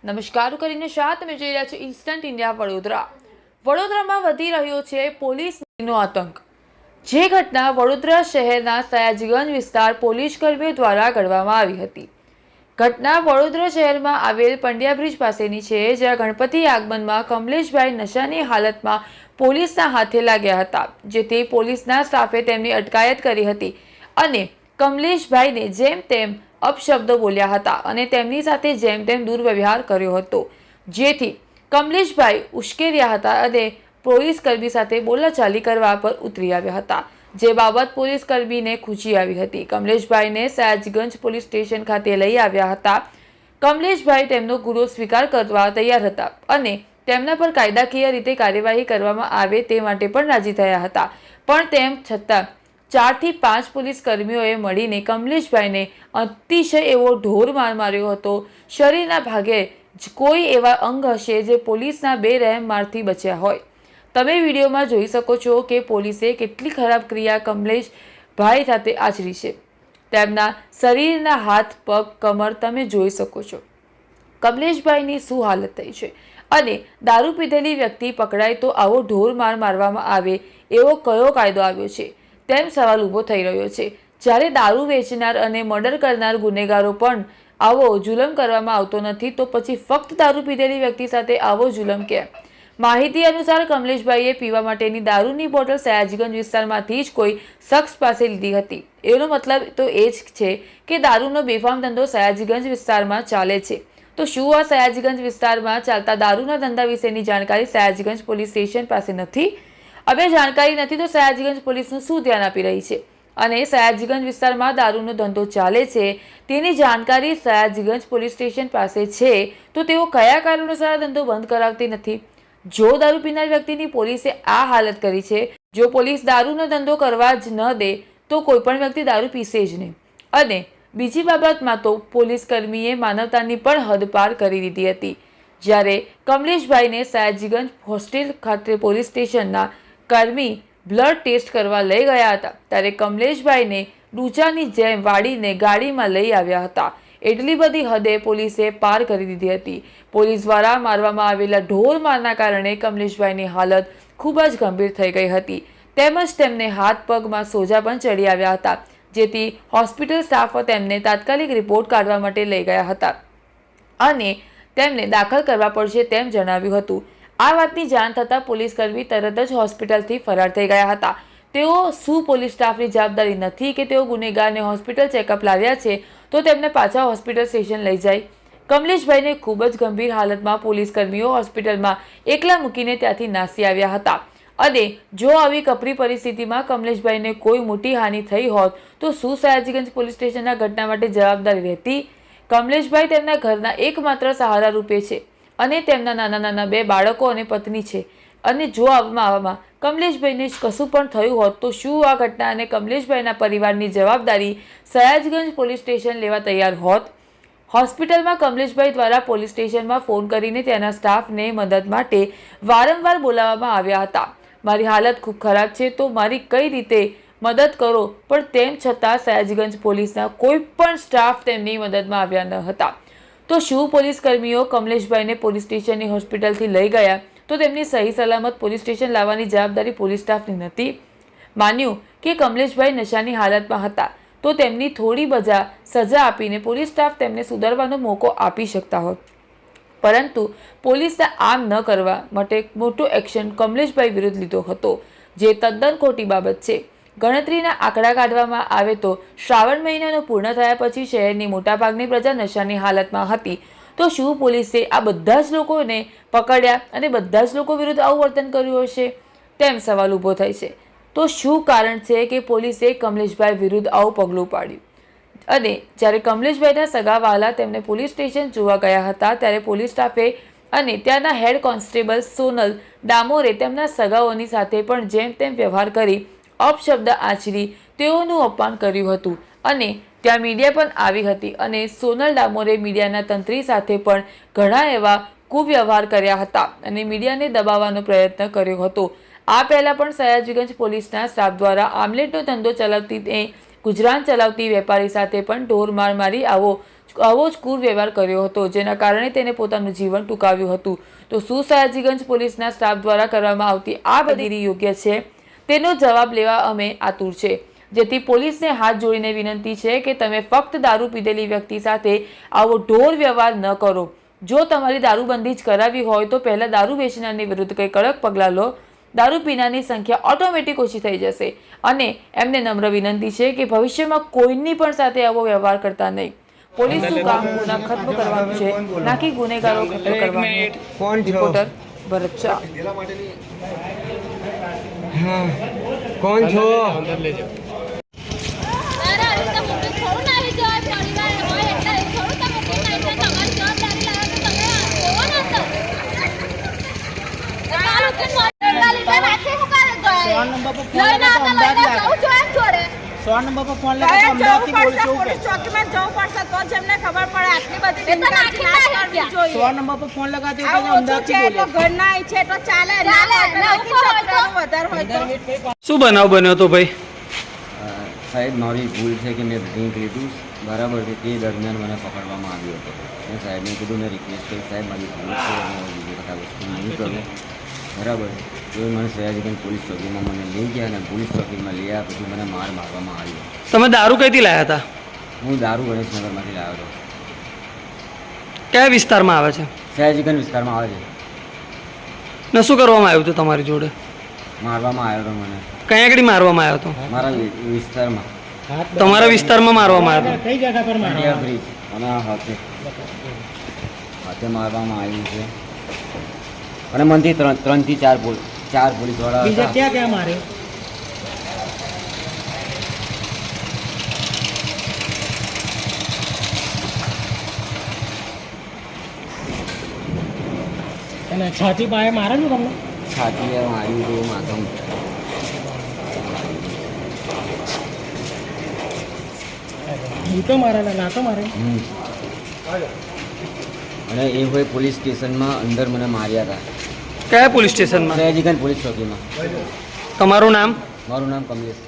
નમસ્કાર કરીને શાહ તમે જોઈ રહ્યા છો ઇન્સ્ટન્ટ ઇન્ડિયા વડોદરામાં વધી રહ્યો છે પોલીસનો આતંક। જે ઘટના વડોદરા શહેરના સયાજીગંજ વિસ્તાર પોલીસ કર્મીઓ દ્વારા ઘડવામાં આવી હતી। ઘટના વડોદરા શહેરમાં આવેલ પંડ્યા બ્રિજ પાસેની છે, જ્યાં ગણપતિ આગમનમાં કમલેશભાઈ નશાની હાલતમાં પોલીસના હાથે લાગ્યા હતા, જેથી પોલીસના સ્ટાફે તેમની અટકાયત કરી હતી અને કમલેશભાઈને જેમ તેમ અપશબ્દો બોલ્યા હતા અને તેમની સાથે જેમ તેમ દુર્વ્યવહાર કર્યો હતો, જેથી કમલેશભાઈ ઉશ્કેર્યા હતા અને પોલીસ કર્મી સાથે બોલાચાલી કરવા પર ઉતરી આવ્યા હતા, જે બાબત પોલીસ કર્મીને ખૂંચી આવી હતી। કમલેશભાઈને સયાજીગંજ પોલીસ સ્ટેશન ખાતે લઈ આવ્યા હતા। કમલેશભાઈ તેમનો ગુનો સ્વીકાર કરવા તૈયાર હતા અને તેમના પર કાયદાકીય રીતે કાર્યવાહી કરવામાં આવે તે માટે પણ રાજી થયા હતા, પણ તેમ છતાં 4 થી 5 પોલીસ કર્મીઓએ મળીને કમલેશભાઈને અતિશય એવો ઢોર માર માર્યો હતો। શરીરના ભાગે કોઈ એવા અંગ હશે જે પોલીસના બેરહેમ મારથી બચ્યા હોય। તમે વિડીયોમાં જોઈ શકો છો કે પોલીસે કેટલી ખરાબ ક્રિયા કમલેશભાઈ સાથે આચરી છે। તેમના શરીરના હાથ, પગ, કમર તમે જોઈ શકો છો। કમલેશભાઈની શું હાલત થઈ છે અને દારૂ પીધેલી વ્યક્તિ પકડાય તો આવો ઢોર માર મારવામાં આવે એવો કયો કાયદો આવ્યો છે તેમ સવાલ ઊભો થઈ રહ્યો છે। જ્યારે દારૂ વેચનાર અને મર્ડર કરનાર ગુનેગારો પણ આવો જુલમ કરવામાં આવતો નથી, તો પછી ફક્ત દારૂ પીધેલી વ્યક્તિ સાથે આવો જુલમ કેમ? માહિતી અનુસાર કમલેશભાઈએ પીવા માટેની દારૂની બોટલ સયાજીગંજ વિસ્તારમાંથી જ કોઈ શખ્સ પાસે લીધી હતી। એનો મતલબ તો એ જ છે કે દારૂનો બેફામ ધંધો સયાજીગંજ વિસ્તારમાં ચાલે છે। તો શું આ સયાજીગંજ વિસ્તારમાં ચાલતા દારૂના ધંધા વિશેની જાણકારી સયાજીગંજ પોલીસ સ્ટેશન પાસે નથી? હવે જાણકારી નથી તો સયાજીગંજ પોલીસનું શું ધ્યાન આપી રહી છે? અને સયાજીગંજ વિસ્તારમાં દારૂનો ધંધો ચાલે છે તેની જાણકારી સયાજીગંજ પોલીસ સ્ટેશન પાસે છે, તો તેઓ કયા કારણોસર આ ધંધો બંધ કરાવતી નથી? જો દારૂ પીનાર વ્યક્તિની પોલીસે આ હાલત કરી છે, જો પોલીસ દારૂનો ધંધો કરવા જ ન દે તો કોઈ પણ વ્યક્તિ દારૂ પીશે જ નહીં। અને બીજી બાબતમાં તો પોલીસ કર્મીએ માનવતાની પણ હદ પાર કરી દીધી હતી। જ્યારે કમલેશભાઈને સયાજીગંજ હોસ્ટેલ ખાતે પોલીસ સ્ટેશનના કર્મી બ્લડ ટેસ્ટ કરવા લઈ ગયા હતા, ત્યારે કમલેશભાઈને ડૂચાની જેમ વાળીને ગાડીમાં લઈ આવ્યા હતા। એટલી બધી હદે પોલીસે પાર કરી દીધી હતી। પોલીસ દ્વારા મારવામાં આવેલા ઢોર મારના કારણે કમલેશભાઈની હાલત ખૂબ જ ગંભીર થઈ ગઈ હતી, તેમજ તેમને હાથ પગમાં સોજા પણ ચડી આવ્યા હતા, જેથી હોસ્પિટલ સ્ટાફ તેમને તાત્કાલિક રિપોર્ટ કાઢવા માટે લઈ ગયા હતા અને તેમને દાખલ કરવા પડશે તેમ જણાવ્યું હતું। આ વાતની જાણ થતાં પોલીસ કર્મી તરત જ હોસ્પિટલથી ફરાર થઈ ગયા હતા। તેઓ શું પોલીસ સ્ટાફની જવાબદારી નથી કે તેઓ ગુનેગારને હોસ્પિટલ ચેકઅપ લાવ્યા છે તો તેમને પાછા હોસ્પિટલ સ્ટેશન લઈ જાય? કમલેશભાઈને ખૂબ જ ગંભીર હાલતમાં પોલીસ કર્મીઓ હોસ્પિટલમાં એકલા મૂકીને ત્યાંથી નાસી આવ્યા હતા અને જો આવી કપરી પરિસ્થિતિમાં કમલેશભાઈને કોઈ મોટી હાનિ થઈ હોત તો શું સયાજીગંજ પોલીસ સ્ટેશનના ઘટના માટે જવાબદારી રહેતી? કમલેશભાઈ તેમના ઘરના એકમાત્ર સહારા રૂપે છે અને તેમના નાના નાના 2 બાળકો અને પત્ની છે, અને જો આવામાં કમલેશભાઈને કશું પણ થયું હોત તો શું આ ઘટના અને કમલેશભાઈના પરિવારની જવાબદારી સયાજીગંજ પોલીસ સ્ટેશન લેવા તૈયાર હોત? હોસ્પિટલમાં કમલેશભાઈ દ્વારા પોલીસ સ્ટેશનમાં ફોન કરીને ત્યાંના સ્ટાફને મદદ માટે વારંવાર બોલાવવામાં આવ્યા હતા। મારી હાલત ખૂબ ખરાબ છે તો મારી કઈ રીતે મદદ કરો, પણ તેમ છતાં સયાજીગંજ પોલીસના કોઈ પણ સ્ટાફ તેમની મદદમાં આવ્યા ન હતા। તો શું પોલીસ કર્મીઓ કમલેશભાઈને પોલીસ સ્ટેશનની હોસ્પિટલથી લઈ ગયા તો તેમની સહી સલામત પોલીસ સ્ટેશન લાવવાની જવાબદારી પોલીસ સ્ટાફની નથી? માન્યું કે કમલેશભાઈ નશાની હાલતમાં હતા તો તેમની થોડી બજા સજા આપીને પોલીસ સ્ટાફ તેમને સુધારવાનો મોકો આપી શકતા હોત, પરંતુ પોલીસે આમ ન કરવા માટે મોટો એક્શન કમલેશભાઈ વિરુદ્ધ લીધો હતો, જે તદ્દન ખોટી બાબત છે। ગણતરીના આંકડા કાઢવામાં આવે તો શ્રાવણ મહિનાનો પૂર્ણ થયા પછી શહેરની મોટાભાગની પ્રજા નશાની હાલતમાં હતી, તો શું પોલીસે આ બધા જ લોકોને પકડ્યા અને બધા જ લોકો વિરુદ્ધ આવું વર્તન કર્યું હશે તેમ સવાલ ઊભો થાય છે। તો શું કારણ છે કે પોલીસે કમલેશભાઈ વિરુદ્ધ આવું પગલું પાડ્યું? અને જ્યારે કમલેશભાઈના સગાવાલા તેમને પોલીસ સ્ટેશન જોવા ગયા હતા ત્યારે પોલીસ સ્ટાફે અને ત્યાંના હેડ કોન્સ્ટેબલ સોનલ ડામોરે તેમના સગાઓની સાથે પણ જેમ તેમ વ્યવહાર કરી અપશબ્દ આચરી તેઓનું અપમાન કર્યું હતું અને ત્યાં મીડિયા પણ આવી હતી અને સોનલ ડામોરે મીડિયાના તંત્રી સાથે પણ ઘણા એવા કુવ્યવહાર કર્યા હતા અને મીડિયાને દબાવવાનો પ્રયત્ન કર્યો હતો। આ પહેલા પણ સયાજીગંજ પોલીસના સ્ટાફ દ્વારા આમલેટનો ધંધો ચલાવતી ગુજરાન ચલાવતી વેપારી સાથે પણ ઢોર માર મારી આવો આવો જ ક્રૂર વ્યવહાર કર્યો હતો, જેના કારણે તેને પોતાનું જીવન ટૂંકાવ્યું હતું. તો શું સયાજીગંજ પોલીસના સ્ટાફ દ્વારા કરવામાં આવતી આ બધી યોગ્ય છે તેનો જવાબ લેવા અમે આતુર છે. જેથી પોલીસને હાથ જોડીને વિનંતી છે કે તમે ફક્ત દારૂ પીધેલી વ્યક્તિ સાથે આવો ઢોર વ્યવહાર ન કરો. જો તમારી દારૂબંધી જ કરાવી હોય તો પહેલાં દારૂ વેચનારની વિરુદ્ધ કંઈ કડક પગલાં લો. દારૂ પીનારની સંખ્યા ઓટોમેટિક ઓછી થઈ જશે. અને એમને નમ્ર વિનંતી છે કે ભવિષ્યમાં કોઈની પણ સાથે આવો વ્યવહાર કરતા નહીં. પોલીસનું કામ ગુના ખત્મ કરવાનું છે, ના કે ગુનેગારો ખત્મ કરવાનું. રિપોર્ટર ભરત શાહ. કોણ છો? નંબર પર ફોન લગાવી અમદાવાદથી બોલશો પોલીસ ચોકીમાં જવું પડશે તો જેમને ખબર પડે આટલી બધી નંબર પર ફોન લગાવી અમદાવાદથી બોલે ઘરના છે તો ચાલે વધારે હોય તો શું બનાવ બન્યો તો ભાઈ? સાહેબ મારી ભૂલ છે કે મેં ડ્રિંક લીધું બરાબર છે, તે દરમિયાન મને પકડવામાં આવ્યો હતો. મેં સાહેબને કીધું, મેં રિક્વેસ્ટ કરી સાહેબ મારી ભૂલ છે અને બીજી બધા વસ્તુ નહીં કરું બરાબર. તો મને સયાજીગંજ પોલીસ ચોકીમાં મને લઈ ગયા અને પોલીસ ચોકીમાં લઈ આવ્યા પછી મને મારવામાં આવ્યો. તમે દારૂ કઈથી લાવ્યા હતા? હું દારૂ ગણેશનગરમાંથી લાવ્યો હતો. કયા વિસ્તારમાં આવે છે? સયાજીગંજ વિસ્તારમાં આવે છે. ને શું કરવામાં આવ્યું હતું તમારી જોડે? મારવામાં આવ્યો હતો મને. કયા આગળ મારવામાં આવ્યો હતો? મારા વિસ્તારમાં. તમારા વિસ્તારમાં મારવામાં આવ્યો હતો? કઈ જગ્યા પર મારવામાં? બ્રિજ અને હાથે મારવામાં આવ્યું છે. અને મનથી 3 થી 4 પોલીસવાળા. બીજા ક્યાં ક્યાં મારે? અને છાતી પાસે મારે ને તમને? છાતી માર્યું હતું, માથું. ગીતો મારે લાતો મારે. અને એ હોય પોલીસ સ્ટેશનમાં અંદર મને માર્યા હતા. કયા પોલીસ સ્ટેશનમાં? સયાજીગંજ પોલીસ ચોકીમાં. તમારું નામ? મારું નામ કમલેશ.